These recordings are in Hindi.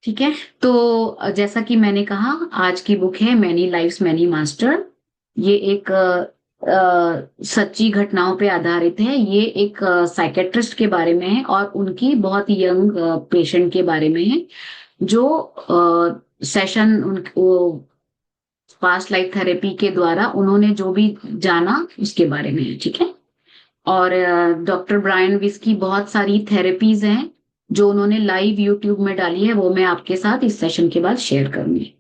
ठीक है। तो जैसा कि मैंने कहा, आज की बुक है मैनी लाइव्स मैनी मास्टर। ये एक सच्ची घटनाओं पे आधारित है। ये एक साइकेट्रिस्ट के बारे में है और उनकी बहुत यंग पेशेंट के बारे में है, जो सेशन उनको पास्ट लाइफ थेरेपी के द्वारा उन्होंने जो भी जाना उसके बारे में है। ठीक है। और डॉक्टर ब्रायन विस की बहुत सारी थेरेपीज हैं जो उन्होंने लाइव यूट्यूब में डाली है, वो मैं आपके साथ इस सेशन के बाद शेयर करूंगी।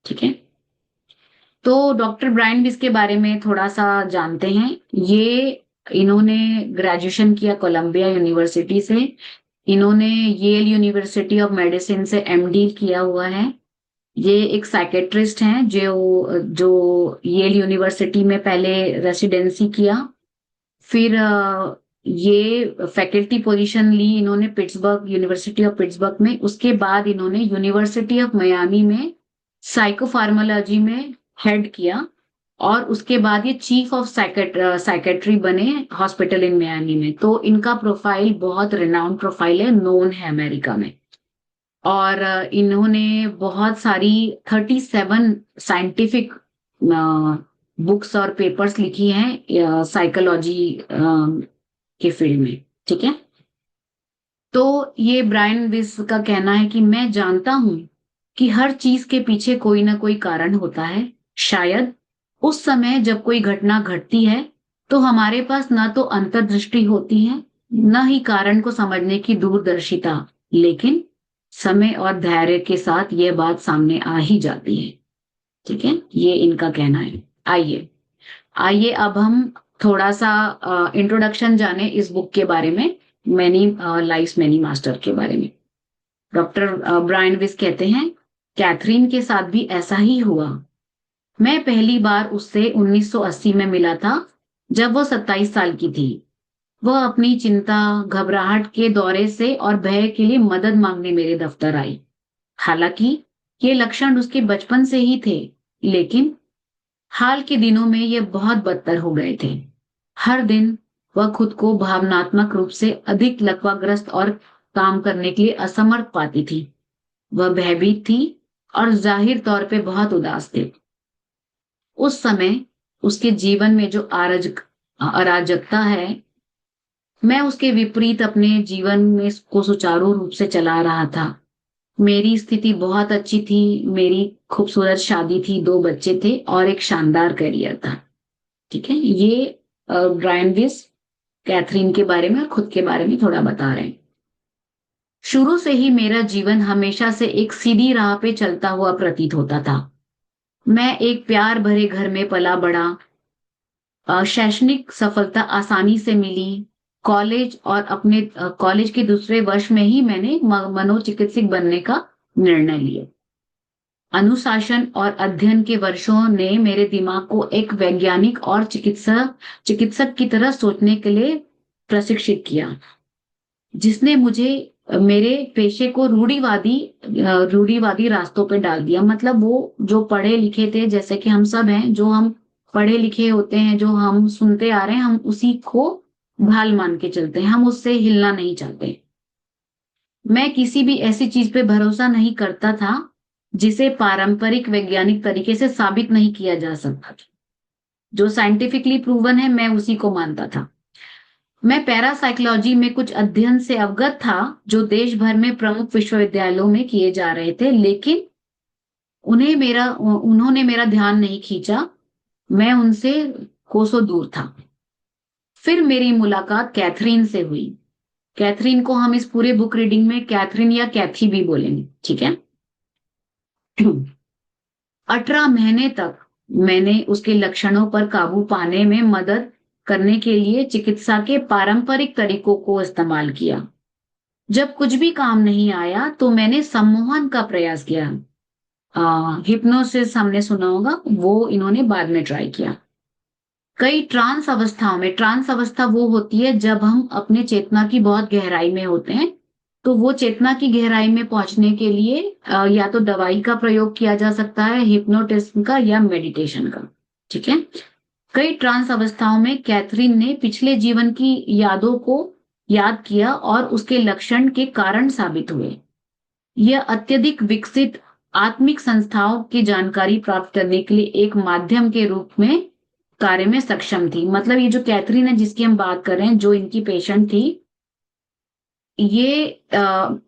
ठीक है। तो डॉक्टर ब्रायन विस के बारे में थोड़ा सा जानते हैं। ये इन्होंने ग्रेजुएशन किया कोलंबिया यूनिवर्सिटी से। इन्होंने येल यूनिवर्सिटी ऑफ मेडिसिन से एमडी किया हुआ है। ये एक साइकेट्रिस्ट हैं जो जो येल यूनिवर्सिटी में पहले रेसिडेंसी किया। फिर ये फैकल्टी पोजीशन ली इन्होंने पिट्सबर्ग, यूनिवर्सिटी ऑफ पिट्सबर्ग में। उसके बाद इन्होंने यूनिवर्सिटी ऑफ मियामी में साइकोफार्माकोलॉजी में हेड किया। और उसके बाद ये चीफ ऑफ साइकेट्री बने हॉस्पिटल इन मियामी में। तो इनका प्रोफाइल बहुत रिनाउंड प्रोफाइल है, नोन है अमेरिका में। और इन्होंने बहुत सारी 37 साइंटिफिक बुक्स और पेपर्स लिखी हैं साइकोलॉजी के फील्ड में। ठीक है। तो ये ब्रायन विस का कहना है कि मैं जानता हूं कि हर चीज के पीछे कोई ना कोई कारण होता है। शायद उस समय जब कोई घटना घटती है तो हमारे पास ना तो अंतर्दृष्टि होती है, न ही कारण को समझने की दूरदर्शिता, लेकिन समय और धैर्य के साथ यह बात सामने आ ही जाती है। ठीक है, ये इनका कहना है। आइए आइए अब हम थोड़ा सा इंट्रोडक्शन जाने इस बुक के बारे में, मैनी लाइफ्स मैनी मास्टर के बारे में। डॉक्टर ब्रायन विस कहते हैं, कैथरीन के साथ भी ऐसा ही हुआ। मैं पहली बार उससे 1980 में मिला था, जब वो 27 साल की थी। वह अपनी चिंता, घबराहट के दौरे से और भय के लिए मदद मांगने मेरे दफ्तर आई। हालांकि ये लक्षण उसके बचपन से ही थे, लेकिन हाल के दिनों में ये बहुत बदतर हो गए थे। हर दिन वह खुद को भावनात्मक रूप से अधिक लकवाग्रस्त और काम करने के लिए असमर्थ पाती थी। वह भयभीत थी और जाहिर तौर पे बहुत उदास थे। उस समय उसके जीवन में जो अराजकता है, मैं उसके विपरीत अपने जीवन में इसको सुचारू रूप से चला रहा था। मेरी स्थिति बहुत अच्छी थी। मेरी खूबसूरत शादी थी, 2 बच्चे थे और एक शानदार करियर था। ठीक है। ये ब्रायन विस कैथरीन के बारे में और खुद के बारे में थोड़ा बता रहे हैं। शुरू से ही मेरा जीवन हमेशा से एक सीधी राह पे चलता हुआ प्रतीत होता था। मैं एक प्यार भरे घर में पला बड़ा। शैक्षणिक सफलता आसानी से मिली। कॉलेज के दूसरे वर्ष में ही मैंने मनोचिकित्सक बनने का निर्णय लिया। अनुशासन और अध्ययन के वर्षों ने मेरे दिमाग को एक वैज्ञानिक और चिकित्सक की तरह सोचने के लिए प्रशिक्षित किया, जिसने मुझे मेरे पेशे को रूढ़िवादी रास्तों पे डाल दिया। मतलब वो जो पढ़े लिखे थे, जैसे कि हम सब हैं, जो हम पढ़े लिखे होते हैं, जो हम सुनते आ रहे हैं, हम उसी को ढाल मान के चलते हैं, हम उससे हिलना नहीं चाहते। मैं किसी भी ऐसी चीज पे भरोसा नहीं करता था जिसे पारंपरिक वैज्ञानिक तरीके से साबित नहीं किया जा सकता था। जो साइंटिफिकली प्रूवन है, मैं उसी को मानता था। मैं पैरासाइकोलॉजी में कुछ अध्ययन से अवगत था जो देश भर में प्रमुख विश्वविद्यालयों में किए जा रहे थे, लेकिन उन्होंने मेरा ध्यान नहीं खींचा। मैं उनसे कोसों दूर था। फिर मेरी मुलाकात कैथरीन से हुई। कैथरीन को हम इस पूरे बुक रीडिंग में कैथरीन या कैथी भी बोलेंगे। ठीक है। 18 महीने तक मैंने उसके लक्षणों पर काबू पाने में मदद करने के लिए चिकित्सा के पारंपरिक तरीकों को इस्तेमाल किया। जब कुछ भी काम नहीं आया तो मैंने सम्मोहन का प्रयास किया। हिप्नोसिस हमने सुना होगा, वो इन्होंने बाद में ट्राई किया। कई ट्रांस अवस्थाओं में, ट्रांस अवस्था वो होती है जब हम अपने चेतना की बहुत गहराई में होते हैं। तो वो चेतना की गहराई में पहुंचने के लिए या तो दवाई का प्रयोग किया जा सकता है, हिप्नोटिज्म का या मेडिटेशन का। ठीक है। कई ट्रांस अवस्थाओं में कैथरीन ने पिछले जीवन की यादों को याद किया और उसके लक्षण के कारण साबित हुए। यह अत्यधिक विकसित आत्मिक संस्थाओं की जानकारी प्राप्त करने के लिए एक माध्यम के रूप में कार्य में सक्षम थी। मतलब ये जो कैथरीन है जिसकी हम बात कर रहे हैं, जो इनकी पेशेंट थी, ये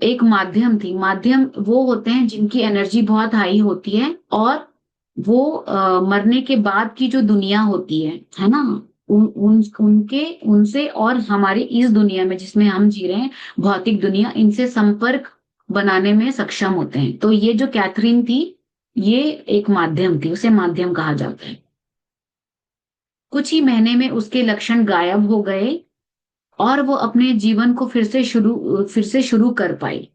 एक माध्यम थी। माध्यम वो होते हैं जिनकी एनर्जी बहुत हाई होती है, और वो मरने के बाद की जो दुनिया होती है ना, उनके उनसे और हमारे इस दुनिया में जिसमें हम जी रहे हैं, भौतिक दुनिया, इनसे संपर्क बनाने में सक्षम होते हैं। तो ये जो कैथरीन थी, ये एक माध्यम थी, उसे माध्यम कहा जाता है। कुछ ही महीने में उसके लक्षण गायब हो गए और वो अपने जीवन को फिर से शुरू कर पाई,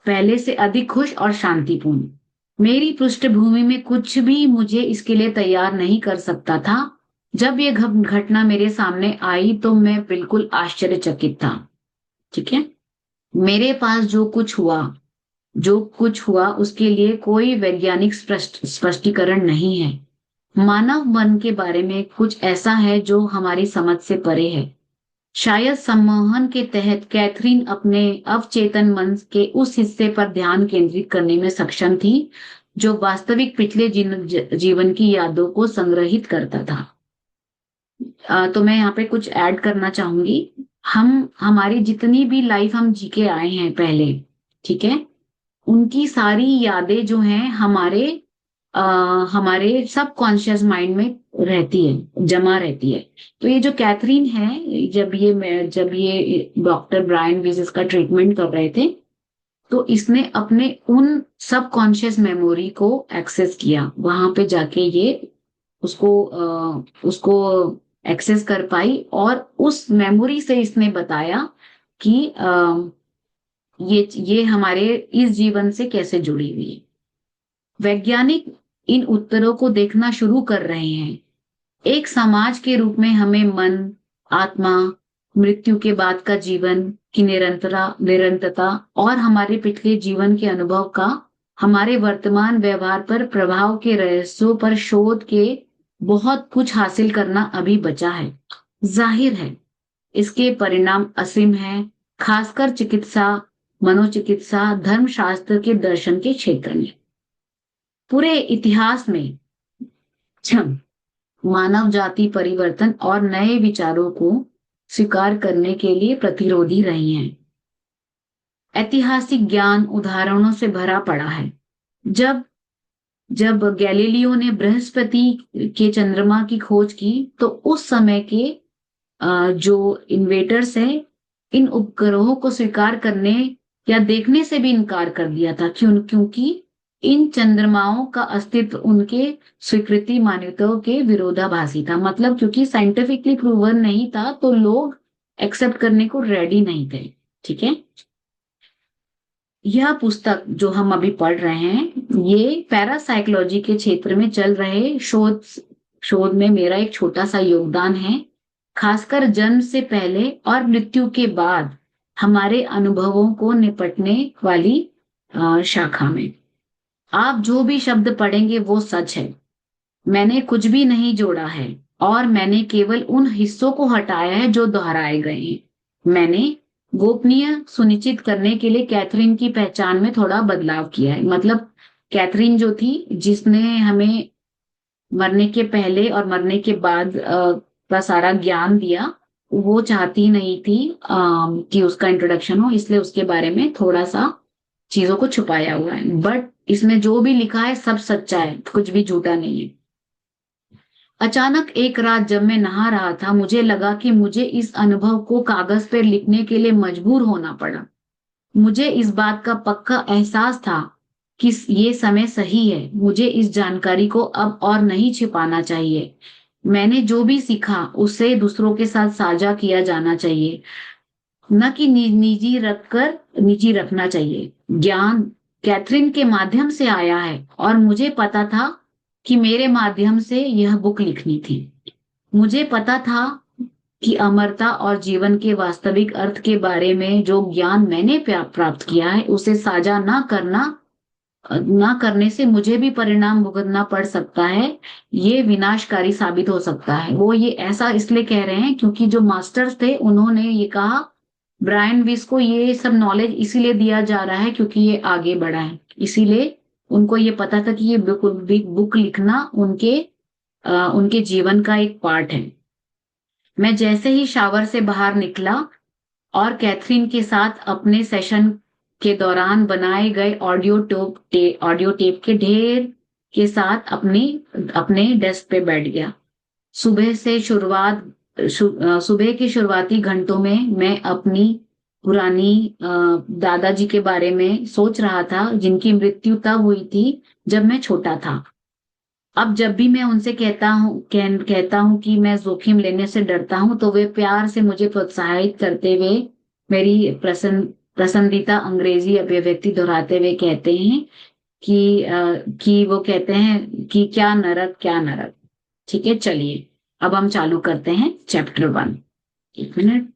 पहले से अधिक खुश और शांतिपूर्ण। मेरी पृष्ठभूमि में कुछ भी मुझे इसके लिए तैयार नहीं कर सकता था। जब ये घटना मेरे सामने आई तो मैं बिल्कुल आश्चर्यचकित था। ठीक है, मेरे पास जो कुछ हुआ उसके लिए कोई वैज्ञानिक स्पष्टीकरण नहीं है। मानव मन के बारे में कुछ ऐसा है जो हमारी समझ से परे है। शायद सम्मोहन के तहत कैथरीन अपने अवचेतन मन के उस हिस्से पर ध्यान केंद्रित करने में सक्षम थी जो वास्तविक पिछले जीवन की यादों को संग्रहित करता था। तो मैं यहाँ पे कुछ ऐड करना चाहूंगी। हमारी जितनी भी लाइफ हम जी के आए हैं पहले, ठीक है, उनकी सारी यादें जो हैं हमारे सबकॉन्शियस माइंड में रहती है, जमा रहती है। तो ये जो कैथरीन है, जब ये डॉक्टर ब्रायन विज इसका ट्रीटमेंट कर रहे थे, तो इसने अपने उन सबकॉन्शियस मेमोरी को एक्सेस किया। वहां पे जाके ये उसको एक्सेस कर पाई, और उस मेमोरी से इसने बताया कि ये हमारे इस जीवन से कैसे जुड़ी हुई है। वैज्ञानिक इन उत्तरों को देखना शुरू कर रहे हैं। एक समाज के रूप में हमें मन, आत्मा, मृत्यु के बाद का जीवन की निरंतरता और हमारे पिछले जीवन के अनुभव का हमारे वर्तमान व्यवहार पर प्रभाव के रहस्यों पर शोध के बहुत कुछ हासिल करना अभी बचा है। जाहिर है इसके परिणाम असीम हैं, खासकर चिकित्सा, मनोचिकित्सा, धर्मशास्त्र के दर्शन के क्षेत्र में। पूरे इतिहास में मानव जाति परिवर्तन और नए विचारों को स्वीकार करने के लिए प्रतिरोधी रही हैं। ऐतिहासिक ज्ञान उदाहरणों से भरा पड़ा है। जब जब गैलीलियो ने बृहस्पति के चंद्रमा की खोज की, तो उस समय के जो इन्वेटर्स हैं, इन उपग्रहों को स्वीकार करने या देखने से भी इनकार कर दिया था। क्योंकि इन चंद्रमाओं का अस्तित्व उनके स्वीकृति मान्यताओं के विरोधाभासी था। मतलब क्योंकि साइंटिफिकली प्रूवन नहीं था, तो लोग एक्सेप्ट करने को रेडी नहीं थे। ठीक है, यह पुस्तक जो हम अभी पढ़ रहे हैं, ये पैरासाइकोलॉजी के क्षेत्र में चल रहे शोध में मेरा एक छोटा सा योगदान है, खासकर जन्म से पहले और मृत्यु के बाद हमारे अनुभवों को निपटने वाली शाखा में। आप जो भी शब्द पढ़ेंगे वो सच है। मैंने कुछ भी नहीं जोड़ा है, और मैंने केवल उन हिस्सों को हटाया है जो दोहराए गए हैं। मैंने गोपनीय सुनिश्चित करने के लिए कैथरीन की पहचान में थोड़ा बदलाव किया है। मतलब कैथरीन जो थी, जिसने हमें मरने के पहले और मरने के बाद का सारा ज्ञान दिया, वो चाहती नहीं थी कि उसका इंट्रोडक्शन हो, इसलिए उसके बारे में थोड़ा सा चीजों को छुपाया हुआ है। बट इसमें जो भी लिखा है सब सच्चा है, कुछ भी झूठा नहीं है। अचानक एक रात जब मैं नहा रहा था, मुझे लगा कि मुझे इस अनुभव को कागज पर लिखने के लिए मजबूर होना पड़ा। मुझे इस बात का पक्का एहसास था कि ये समय सही है। मुझे इस जानकारी को अब और नहीं छिपाना चाहिए। मैंने जो भी सीखा उसे दूसरों के साथ साझा किया जाना चाहिए, न कि निजी रखना चाहिए। ज्ञान कैथरीन के माध्यम से आया है, और मुझे पता था कि मेरे माध्यम से यह बुक लिखनी थी। मुझे पता था कि अमरता और जीवन के वास्तविक अर्थ के बारे में जो ज्ञान मैंने प्राप्त किया है, उसे साझा ना करने से मुझे भी परिणाम भुगतना पड़ सकता है। ये विनाशकारी साबित हो सकता है। वो ये ऐसा इसलिए कह रहे हैं क्योंकि जो मास्टर्स थे उन्होंने ये कहा ब्रायन विस को ये सब नॉलेज इसीलिए दिया जा रहा है क्योंकि ये आगे बढ़ा है, इसीलिए उनको ये पता था कि ये बुक लिखना उनके जीवन का एक पार्ट है। मैं जैसे ही शावर से बाहर निकला और कैथरीन के साथ अपने सेशन के दौरान बनाए गए ऑडियो टेप के ढेर के साथ अपने डेस्क पे बैठ गया। सुबह के शुरुआती घंटों में मैं अपनी पुरानी दादाजी के बारे में सोच रहा था, जिनकी मृत्यु तब हुई थी जब मैं छोटा था। अब जब भी मैं उनसे कहता हूँ कि मैं जोखिम लेने से डरता हूँ, तो वे प्यार से मुझे प्रोत्साहित करते हुए मेरी पसंदीदा अंग्रेजी अभिव्यक्ति दोहराते हुए कहते हैं कि वो कहते हैं कि क्या नरक, क्या नरक। ठीक है, चलिए अब हम चालू करते हैं चैप्टर 1। एक मिनट।